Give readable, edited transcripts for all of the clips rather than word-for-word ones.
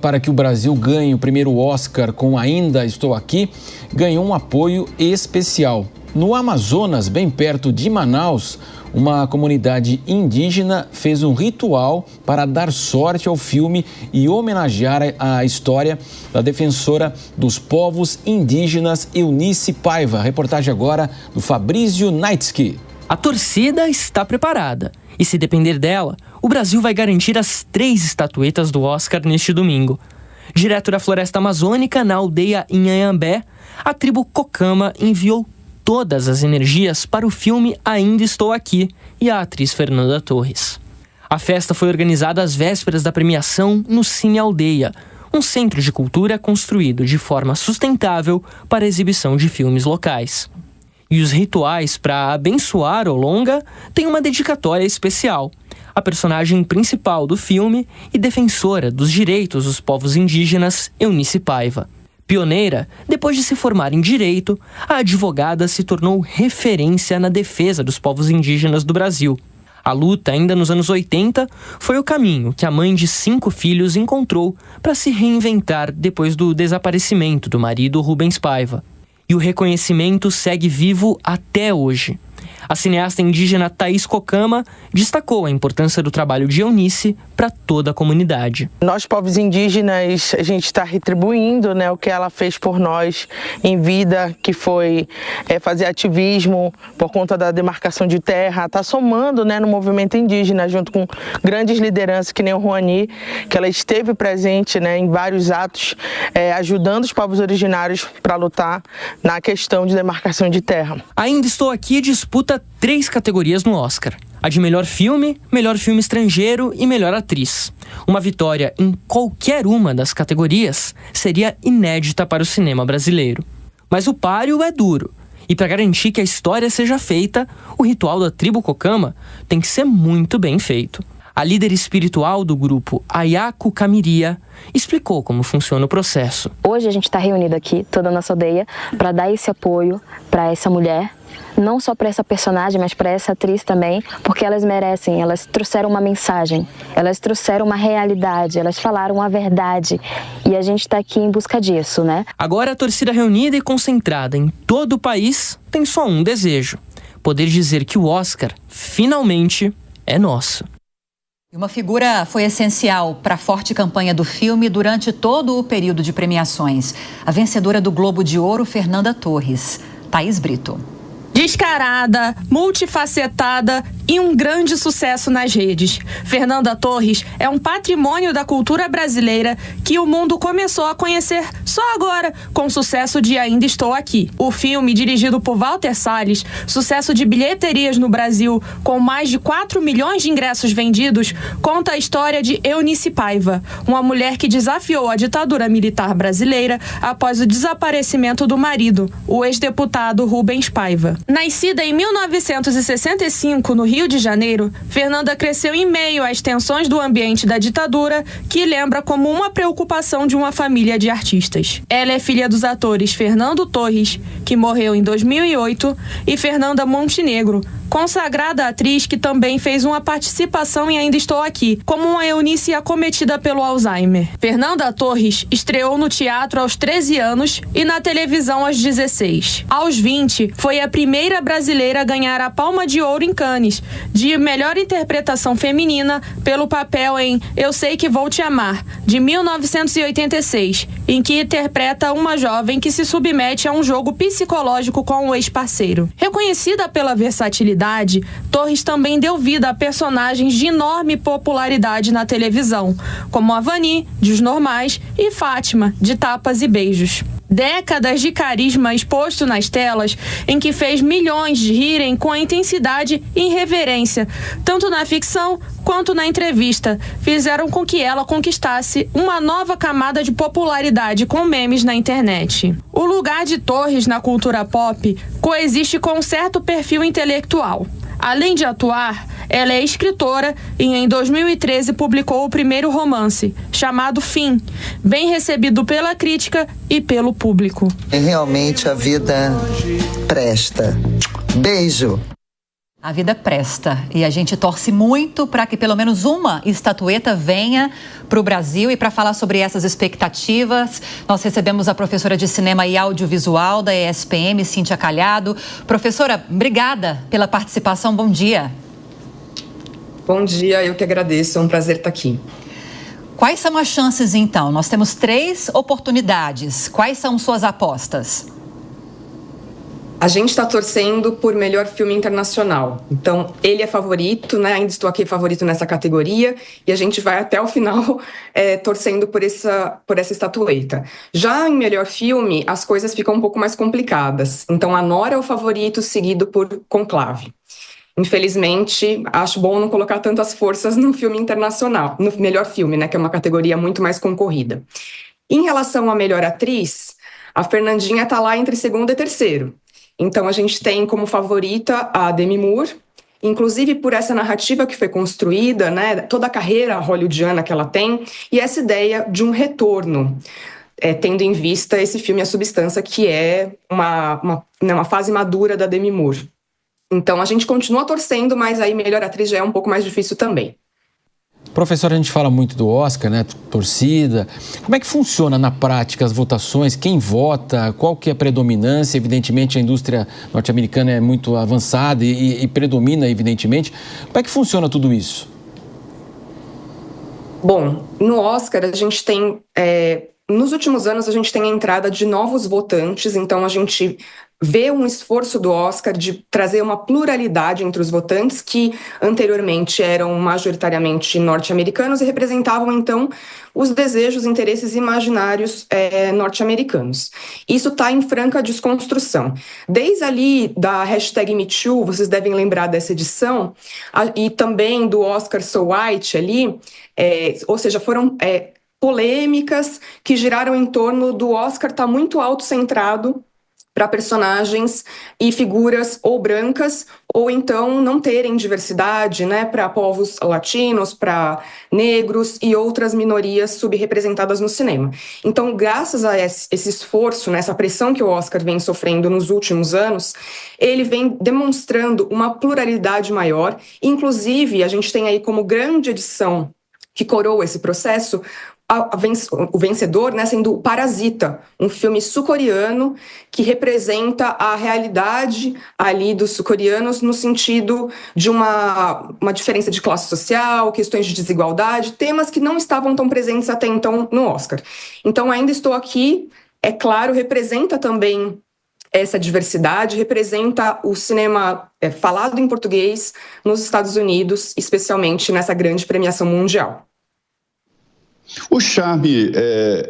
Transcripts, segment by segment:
Para que o Brasil ganhe o primeiro Oscar com Ainda Estou Aqui, ganhou um apoio especial. No Amazonas, bem perto de Manaus, uma comunidade indígena fez um ritual para dar sorte ao filme e homenagear a história da defensora dos povos indígenas Eunice Paiva. Reportagem agora do Fabrício Naitsky. A torcida está preparada e, se depender dela, o Brasil vai garantir as 3 estatuetas do Oscar neste domingo. Direto da floresta amazônica, na aldeia Inhambé, a tribo Cocama enviou todas as energias para o filme Ainda Estou Aqui e a atriz Fernanda Torres. A festa foi organizada às vésperas da premiação no Cine Aldeia, um centro de cultura construído de forma sustentável para a exibição de filmes locais. E os rituais para abençoar o longa têm uma dedicatória especial. A personagem principal do filme e defensora dos direitos dos povos indígenas, Eunice Paiva. Pioneira, depois de se formar em Direito, a advogada se tornou referência na defesa dos povos indígenas do Brasil. A luta, ainda nos anos 80, foi o caminho que a mãe de 5 filhos encontrou para se reinventar depois do desaparecimento do marido Rubens Paiva. E o reconhecimento segue vivo até hoje. A cineasta indígena Thaís Cocama destacou a importância do trabalho de Eunice para toda a comunidade. Nós, povos indígenas, a gente está retribuindo, o que ela fez por nós em vida, que foi fazer ativismo por conta da demarcação de terra, está somando no movimento indígena, junto com grandes lideranças que nem o Rouhani, que ela esteve presente em vários atos, ajudando os povos originários para lutar na questão de demarcação de terra. Ainda Estou Aqui disputa 3 categorias no Oscar: a de melhor filme estrangeiro e melhor atriz. Uma vitória em qualquer uma das categorias seria inédita para o cinema brasileiro. Mas o páreo é duro, e para garantir que a história seja feita, o ritual da tribo Cocama tem que ser muito bem feito. A líder espiritual do grupo, Ayako Kamiria, explicou como funciona o processo. Hoje a gente está reunido aqui, toda a nossa aldeia, para dar esse apoio para essa mulher, não só para essa personagem, mas para essa atriz também, porque elas merecem, elas trouxeram uma mensagem, elas trouxeram uma realidade, elas falaram a verdade, e a gente está aqui em busca disso, Agora a torcida reunida e concentrada em todo o país tem só um desejo: poder dizer que o Oscar, finalmente, é nosso. Uma figura foi essencial para a forte campanha do filme durante todo o período de premiações. A vencedora do Globo de Ouro, Fernanda Torres. Thaís Brito. Descarada, multifacetada e um grande sucesso nas redes. Fernanda Torres é um patrimônio da cultura brasileira que o mundo começou a conhecer só agora, com o sucesso de Ainda Estou Aqui. O filme, dirigido por Walter Salles, sucesso de bilheterias no Brasil, com mais de 4 milhões de ingressos vendidos, conta a história de Eunice Paiva, uma mulher que desafiou a ditadura militar brasileira após o desaparecimento do marido, o ex-deputado Rubens Paiva. Nascida em 1965 no Rio de Janeiro, Fernanda cresceu em meio às tensões do ambiente da ditadura, que lembra como uma preocupação de uma família de artistas. Ela é filha dos atores Fernando Torres, que morreu em 2008, e Fernanda Montenegro, consagrada atriz que também fez uma participação em Ainda Estou Aqui, como uma Eunice acometida pelo Alzheimer. Fernanda Torres estreou no teatro aos 13 anos e na televisão aos 16. Aos 20, foi a primeira brasileira a ganhar a Palma de Ouro em Cannes, de melhor interpretação feminina, pelo papel em Eu Sei Que Vou Te Amar, de 1986, em que interpreta uma jovem que se submete a um jogo psicológico com o ex-parceiro. Reconhecida pela versatilidade, Torres também deu vida a personagens de enorme popularidade na televisão, como a Vani, de Os Normais, e Fátima, de Tapas e Beijos. Décadas de carisma exposto nas telas, em que fez milhões de rirem com a intensidade e irreverência, tanto na ficção quanto na entrevista, fizeram com que ela conquistasse uma nova camada de popularidade com memes na internet. O lugar de Torres na cultura pop coexiste com um certo perfil intelectual. Além de atuar, ela é escritora e em 2013 publicou o primeiro romance, chamado Fim, bem recebido pela crítica e pelo público. Realmente a vida presta. Beijo! A vida presta e a gente torce muito para que pelo menos uma estatueta venha para o Brasil. E para falar sobre essas expectativas, nós recebemos a professora de cinema e audiovisual da ESPM, Cíntia Calhado. Professora, obrigada pela participação, bom dia. Bom dia, eu que agradeço, é um prazer estar aqui. Quais são as chances então? Nós temos 3 oportunidades, quais são suas apostas? A gente está torcendo por melhor filme internacional. Então, ele é favorito, né? Ainda estou aqui favorito nessa categoria. E a gente vai até o final torcendo por essa estatueta. Já em melhor filme, as coisas ficam um pouco mais complicadas. Então, Anora é o favorito, seguido por Conclave. Infelizmente, acho bom não colocar tantas forças no filme internacional, no melhor filme, né? Que é uma categoria muito mais concorrida. Em relação à melhor atriz, a Fernandinha está lá entre segundo e terceiro. Então, a gente tem como favorita a Demi Moore, inclusive por essa narrativa que foi construída, né, toda a carreira hollywoodiana que ela tem, e essa ideia de um retorno, tendo em vista esse filme A Substância, que é uma fase madura da Demi Moore. Então, a gente continua torcendo, mas aí melhor atriz já é um pouco mais difícil também. Professor, a gente fala muito do Oscar, né? Torcida. Como é que funciona na prática as votações? Quem vota? Qual que é a predominância? Evidentemente, a indústria norte-americana é muito avançada e predomina, evidentemente. Como é que funciona tudo isso? Bom, no Oscar, a gente tem... nos últimos anos, a gente tem a entrada de novos votantes, então a gente vê um esforço do Oscar de trazer uma pluralidade entre os votantes que anteriormente eram majoritariamente norte-americanos e representavam, então, os desejos, interesses imaginários norte-americanos. Isso está em franca desconstrução. Desde ali da hashtag #MeToo, vocês devem lembrar dessa edição, e também do Oscar So White ali, ou seja, foram... polêmicas que giraram em torno do Oscar estar muito autocentrado para personagens e figuras ou brancas ou então não terem diversidade, né, para povos latinos, para negros e outras minorias subrepresentadas no cinema. Então, graças a esse esforço, nessa pressão que o Oscar vem sofrendo nos últimos anos, ele vem demonstrando uma pluralidade maior. Inclusive, a gente tem aí como grande edição que coroa esse processo o vencedor, né, sendo o Parasita, um filme sul-coreano que representa a realidade ali dos sul-coreanos no sentido de uma diferença de classe social, questões de desigualdade, temas que não estavam tão presentes até então no Oscar. Então, Ainda Estou Aqui, é claro, representa também essa diversidade, representa o cinema falado em português nos Estados Unidos, especialmente nessa grande premiação mundial. O charme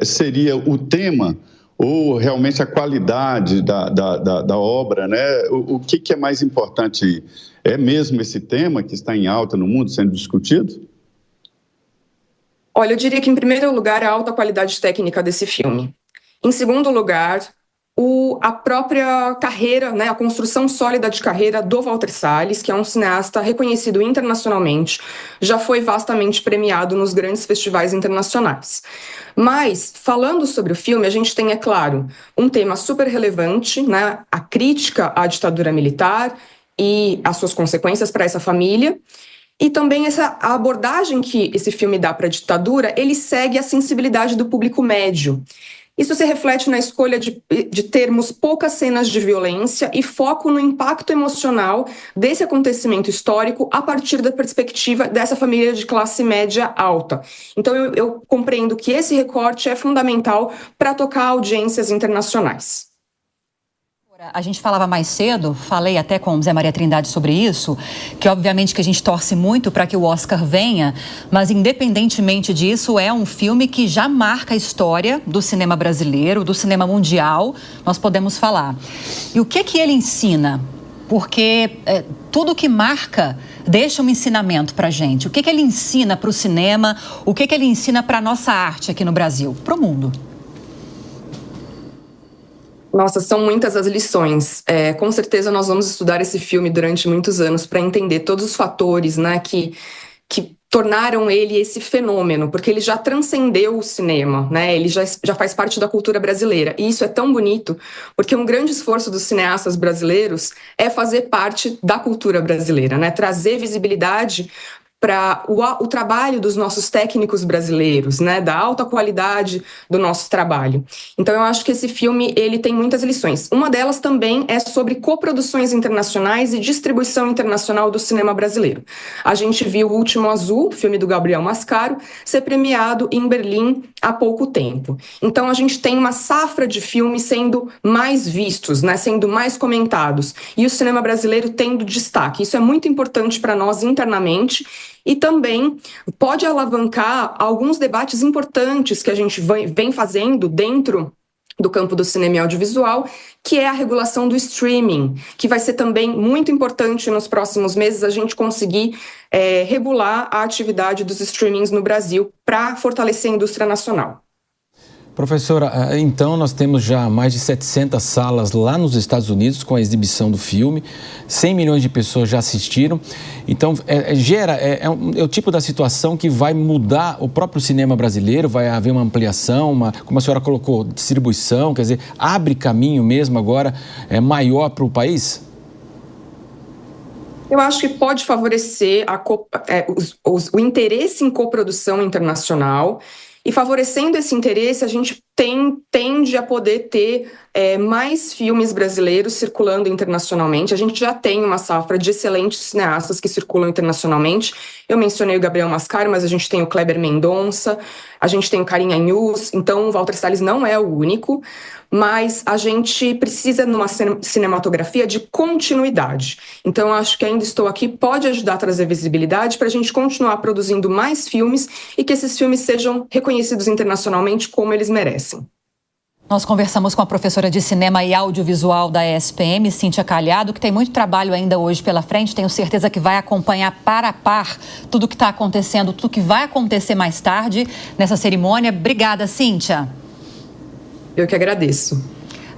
seria o tema ou realmente a qualidade da obra, né? O que é mais importante? É mesmo esse tema que está em alta no mundo, sendo discutido? Olha, eu diria que, em primeiro lugar, a alta qualidade técnica desse filme. Em segundo lugar, a própria carreira, né, a construção sólida de carreira do Walter Salles, que é um cineasta reconhecido internacionalmente, já foi vastamente premiado nos grandes festivais internacionais. Mas, falando sobre o filme, a gente tem, é claro, um tema super relevante, né, a crítica à ditadura militar e as suas consequências para essa família. E também a abordagem que esse filme dá para a ditadura, ele segue a sensibilidade do público médio. Isso se reflete na escolha de termos poucas cenas de violência e foco no impacto emocional desse acontecimento histórico a partir da perspectiva dessa família de classe média alta. Então, eu compreendo que esse recorte é fundamental para tocar audiências internacionais. A gente falava mais cedo, falei até com o Zé Maria Trindade sobre isso, que obviamente que a gente torce muito para que o Oscar venha, mas independentemente disso, é um filme que já marca a história do cinema brasileiro, do cinema mundial, nós podemos falar. E o que ele ensina? Porque tudo que marca deixa um ensinamento para a gente. O que ele ensina para o cinema, o que ele ensina para a nossa arte aqui no Brasil, para o mundo? Nossa, são muitas as lições. Com certeza nós vamos estudar esse filme durante muitos anos para entender todos os fatores, né, que tornaram ele esse fenômeno, porque ele já transcendeu o cinema, né? Ele já faz parte da cultura brasileira. E isso é tão bonito, porque um grande esforço dos cineastas brasileiros é fazer parte da cultura brasileira, né? Trazer visibilidade para o trabalho dos nossos técnicos brasileiros, né, da alta qualidade do nosso trabalho. Então eu acho que esse filme ele tem muitas lições. Uma delas também é sobre coproduções internacionais e distribuição internacional do cinema brasileiro. A gente viu O Último Azul, filme do Gabriel Mascaro, ser premiado em Berlim há pouco tempo. Então a gente tem uma safra de filmes sendo mais vistos, né, sendo mais comentados, e o cinema brasileiro tendo destaque. Isso é muito importante para nós internamente, e também pode alavancar alguns debates importantes que a gente vem fazendo dentro do campo do cinema e audiovisual, que é a regulação do streaming, que vai ser também muito importante nos próximos meses a gente conseguir regular a atividade dos streamings no Brasil para fortalecer a indústria nacional. Professora, então nós temos já mais de 700 salas lá nos Estados Unidos com a exibição do filme, 100 milhões de pessoas já assistiram, então é o tipo da situação que vai mudar o próprio cinema brasileiro, vai haver uma ampliação, como a senhora colocou, distribuição, quer dizer, abre caminho mesmo agora maior para o país? Eu acho que pode favorecer o interesse em coprodução internacional. E favorecendo esse interesse, a gente tende a poder ter mais filmes brasileiros circulando internacionalmente. A gente já tem uma safra de excelentes cineastas que circulam internacionalmente. Eu mencionei o Gabriel Mascaro, mas a gente tem o Kleber Mendonça, a gente tem o Karim Agnews, então o Walter Salles não é o único, mas a gente precisa, numa cinematografia, de continuidade. Então, eu acho que Ainda Estou Aqui pode ajudar a trazer visibilidade para a gente continuar produzindo mais filmes e que esses filmes sejam reconhecidos internacionalmente como eles merecem. Nós conversamos com a professora de cinema e audiovisual da ESPM, Cíntia Calhado, que tem muito trabalho ainda hoje pela frente. Tenho certeza que vai acompanhar par a par tudo o que está acontecendo, tudo que vai acontecer mais tarde nessa cerimônia. Obrigada, Cíntia. Eu que agradeço.